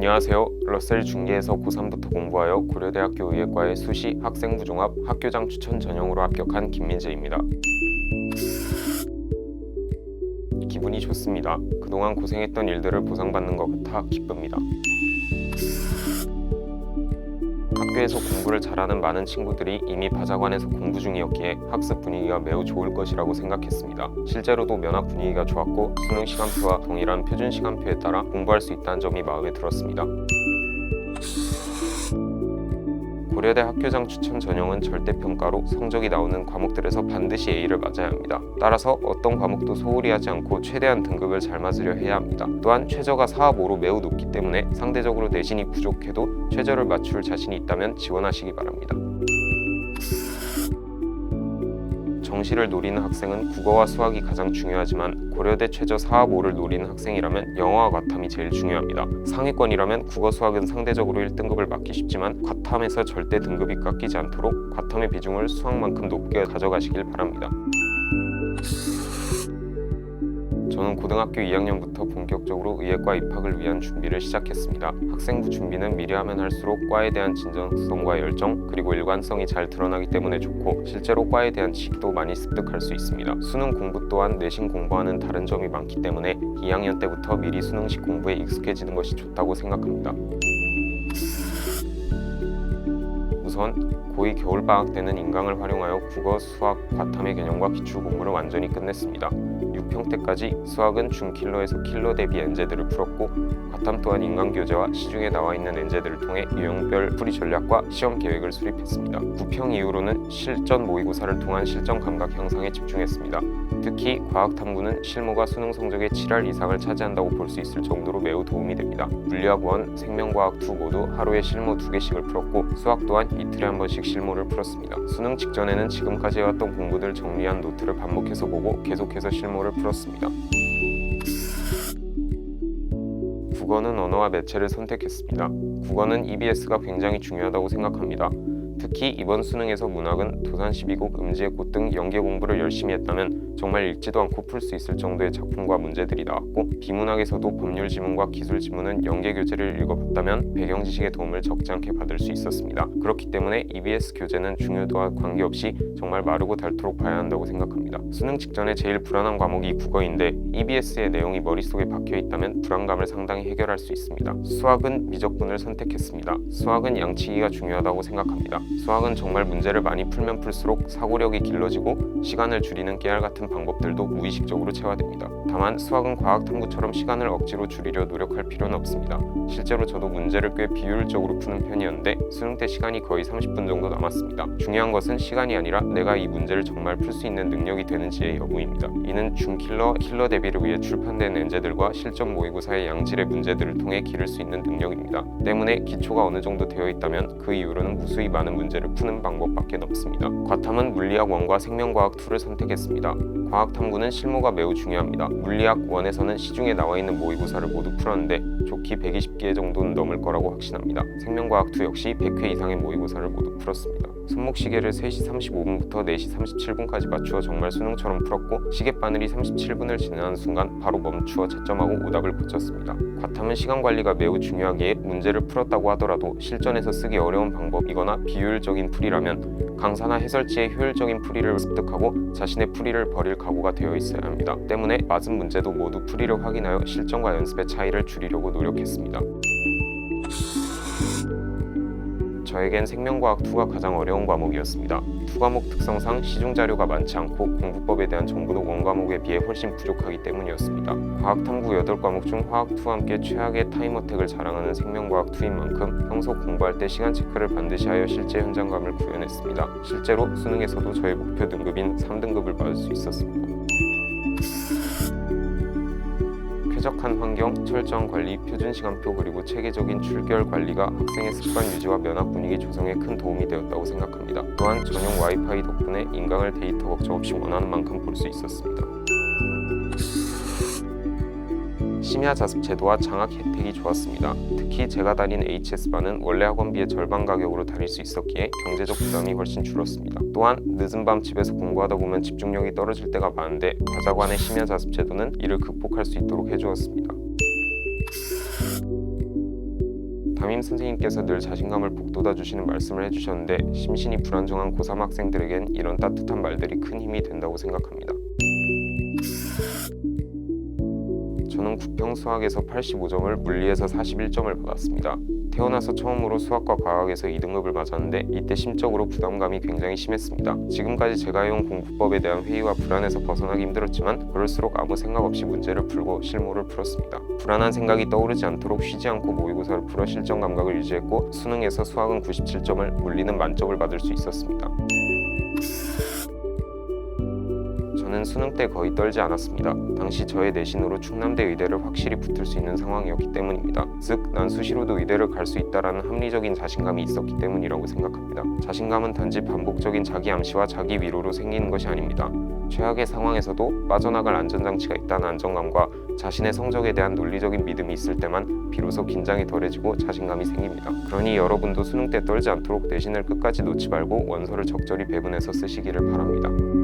안녕하세요. 러셀 중계에서 고3부터 공부하여 고려대학교 의예과의 수시 학생부 종합 학교장 추천 전형으로 합격한 김민재입니다. 기분이 좋습니다. 그동안 고생했던 일들을 보상받는 것 같아 기쁩니다. 학교에서 공부를 잘하는 많은 친구들이 이미 바자관에서 공부 중이었기에 학습 분위기가 매우 좋을 것이라고 생각했습니다. 실제로도 면학 분위기가 좋았고 수능 시간표와 동일한 표준 시간표에 따라 공부할 수 있다는 점이 마음에 들었습니다. 고려대 학교장 추천 전형은 절대평가로 성적이 나오는 과목들에서 반드시 A를 맞아야 합니다. 따라서 어떤 과목도 소홀히 하지 않고 최대한 등급을 잘 맞으려 해야 합니다. 또한 최저가 4합 5로 매우 높기 때문에 상대적으로 내신이 부족해도 최저를 맞출 자신이 있다면 지원하시기 바랍니다. 정시를 노리는 학생은 국어와 수학이 가장 중요하지만 고려대 최저 4합 5를 노리는 학생이라면 영어와 과탐이 제일 중요합니다. 상위권이라면 국어 수학은 상대적으로 1등급을 맞기 쉽지만 과탐에서 절대 등급이 깎이지 않도록 과탐의 비중을 수학만큼 높게 가져가시길 바랍니다. 저는 고등학교 2학년부터 본격적으로 의예과 입학을 위한 준비를 시작했습니다. 학생부 준비는 미리 하면 할수록 과에 대한 진정성과 열정, 그리고 일관성이 잘 드러나기 때문에 좋고 실제로 과에 대한 지식도 많이 습득할 수 있습니다. 수능 공부 또한 내신 공부와는 다른 점이 많기 때문에 2학년 때부터 미리 수능식 공부에 익숙해지는 것이 좋다고 생각합니다. 우선 고2 겨울방학 때는 인강을 활용하여 국어, 수학, 과탐의 개념과 기출 공부를 완전히 끝냈습니다. 6평 때까지 수학은 준킬러에서 킬러 대비 엔제들을 풀었고 과탐 또한 인강 교재와 시중에 나와 있는 엔제들을 통해 유형별 풀이 전략과 시험 계획을 수립했습니다. 9평 이후로는 실전 모의고사를 통한 실전 감각 향상에 집중했습니다. 특히 과학탐구는 실무가 수능 성적의 7할 이상을 차지한다고 볼 수 있을 정도로 매우 도움이 됩니다. 물리학 1, 생명과학 2 모두 하루에 실무 2개씩을 풀었고 수학 또한 이틀에 한 번씩 실무를 풀었습니다. 수능 직전에는 지금까지 해왔던 공부들 정리한 노트를 반복해서 보고 계속해서 실무를 풀었습니다. 국어는 언어와 매체를 선택했습니다. 국어는 EBS가 굉장히 중요하다고 생각합니다. 특히 이번 수능에서 문학은 도산 12곡, 음지의 꽃 등 연계 공부를 열심히 했다면 정말 읽지도 않고 풀 수 있을 정도의 작품과 문제들이 나왔고 비문학에서도 법률 지문과 기술 지문은 연계 교재를 읽어봤다면 배경 지식의 도움을 적지 않게 받을 수 있었습니다. 그렇기 때문에 EBS 교재는 중요도와 관계없이 정말 마르고 닳도록 봐야 한다고 생각합니다. 수능 직전에 제일 불안한 과목이 국어인데 EBS의 내용이 머릿속에 박혀있다면 불안감을 상당히 해결할 수 있습니다. 수학은 미적분을 선택했습니다. 수학은 양치기가 중요하다고 생각합니다. 수학은 정말 문제를 많이 풀면 풀수록 사고력이 길러지고 시간을 줄이는 깨알 같은 방법들도 무의식적으로 체화됩니다. 다만 수학은 과학탐구처럼 시간을 억지로 줄이려 노력할 필요는 없습니다. 실제로 저도 문제를 꽤 비효율적으로 푸는 편이었는데 수능 때 시간이 거의 30분 정도 남았습니다. 중요한 것은 시간이 아니라 내가 이 문제를 정말 풀 수 있는 능력이 되는지의 여부입니다. 이는 준킬러, 킬러 대비를 위해 출판된 엔제들과 실전 모의고사의 양질의 문제들을 통해 기를 수 있는 능력입니다. 때문에 기초가 어느 정도 되어 있다면 그 이후로는 무수히 많은 문제를 푸는 방법밖에 없습니다. 과탐은 물리학 1과 생명과학 2를 선택했습니다. 과학탐구는 실무가 매우 중요합니다. 물리학 1에서는 시중에 나와 있는 모의고사를 모두 풀었는데 좋기 120개 정도는 넘을 거라고 확신합니다. 생명과학 2 역시 100회 이상의 모의고사를 모두 풀었습니다. 손목시계를 3시 35분부터 4시 37분까지 맞추어 정말 수능처럼 풀었고 시계바늘이 37분을 지나는 순간 바로 멈추어 채점하고 오답을 붙였습니다. 과탐은 시간 관리가 매우 중요하기에 문제를 풀었다고 하더라도 실전에서 쓰기 어려운 방법이거나 비효율적인 풀이라면 강사나 해설지의 효율적인 풀이를 습득하고 자신의 풀이를 버릴 각오가 되어 있어야 합니다. 때문에 맞은 문제도 모두 풀이를 확인하여 실전과 연습의 차이를 줄이려고 노력했습니다. 저에겐 생명과학 2가 가장 어려운 과목이었습니다. 2과목 특성상 시중 자료가 많지 않고 공부법에 대한 정보도 1과목에 비해 훨씬 부족하기 때문이었습니다. 과학탐구 8과목 중 화학 2와 함께 최악의 타임어택을 자랑하는 생명과학 2인 만큼 평소 공부할 때 시간 체크를 반드시 하여 실제 현장감을 구현했습니다. 실제로 수능에서도 저의 목표 등급인 3등급을 받을 수 있었습니다. 쾌적한 환경, 철저한 관리, 표준 시간표 그리고 체계적인 출결 관리가 학생의 습관 유지와 면학 분위기 조성에 큰 도움이 되었다고 생각합니다. 또한 전용 와이파이 덕분에 인강을 데이터 걱정 없이 원하는 만큼 볼 수 있었습니다. 심야 자습 제도와 장학 혜택이 좋았습니다. 특히 제가 다닌 HS반은 원래 학원비의 절반 가격으로 다닐 수 있었기에 경제적 부담이 훨씬 줄었습니다. 또한 늦은 밤 집에서 공부하다 보면 집중력이 떨어질 때가 많은데 바자관의 심야 자습 제도는 이를 극복할 수 있도록 해주었습니다. 담임 선생님께서 늘 자신감을 북돋아 주시는 말씀을 해주셨는데 심신이 불안정한 고3 학생들에겐 이런 따뜻한 말들이 큰 힘이 된다고 생각합니다. 저는 국평 수학에서 85점을, 물리에서 41점을 받았습니다. 태어나서 처음으로 수학과 과학에서 2등급을 맞았는데 이때 심적으로 부담감이 굉장히 심했습니다. 지금까지 제가 해온 공부법에 대한 회의와 불안에서 벗어나기 힘들었지만 그럴수록 아무 생각 없이 문제를 풀고 실무를 풀었습니다. 불안한 생각이 떠오르지 않도록 쉬지 않고 모의고사를 풀어 실전 감각을 유지했고 수능에서 수학은 97점을, 물리는 만점을 받을 수 있었습니다. 저는 수능 때 거의 떨지 않았습니다. 당시 저의 내신으로 충남대 의대를 확실히 붙을 수 있는 상황이었기 때문입니다. 즉, 난 수시로도 의대를 갈 수 있다라는 합리적인 자신감이 있었기 때문이라고 생각합니다. 자신감은 단지 반복적인 자기 암시와 자기 위로로 생기는 것이 아닙니다. 최악의 상황에서도 빠져나갈 안전장치가 있다는 안정감과 자신의 성적에 대한 논리적인 믿음이 있을 때만 비로소 긴장이 덜해지고 자신감이 생깁니다. 그러니 여러분도 수능 때 떨지 않도록 내신을 끝까지 놓지 말고 원서를 적절히 배분해서 쓰시기를 바랍니다.